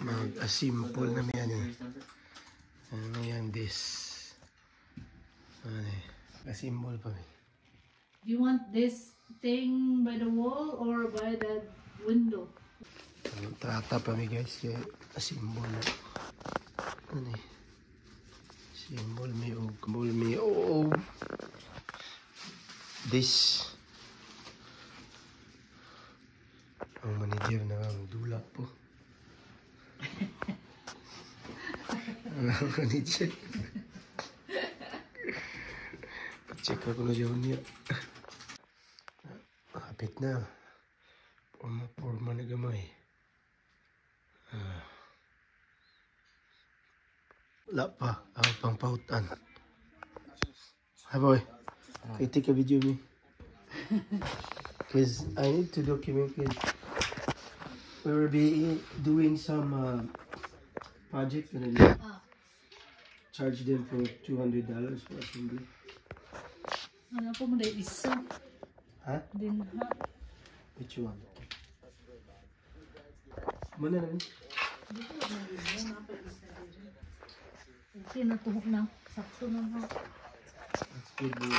Mag-simple na yan eh. Ano yan this? Ano eh. Mag-simple pa eh. Do you want this thing by the wall or by the window? Trata pa mi guys. Kaya simbol na. Ano eh. Simbol mi o. Simbol mi o. This. Ang manager na magdula po. Ang manager. Check ako na siya niya. Kapit na. Forma na gamay. Wala pa. Ang pangpautan. Hi boy. Can you take a video of me? Because I need to document it. We will be doing some project and then charge them for $200 for assembly. Ano po mo na isa? Ha? Din ha? Which one? Mana naman? Dito na isa na pa isa din. Okay na tuhok na. Sakto na ha. That's good boy.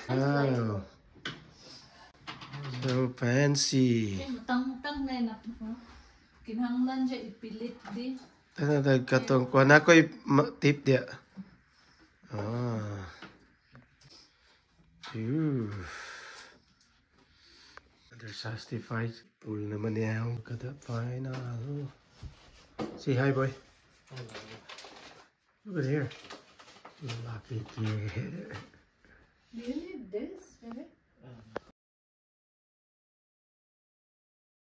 Wow. So fancy. Matang-tang na yun. Kinahanglan siya ipilit din. Tanatag katong kuha na ko'y tip dia. Ah. Another satisfied. Pool naman niya yung kada final. Say hi boy. Look at here. Lapit here. Do you need this?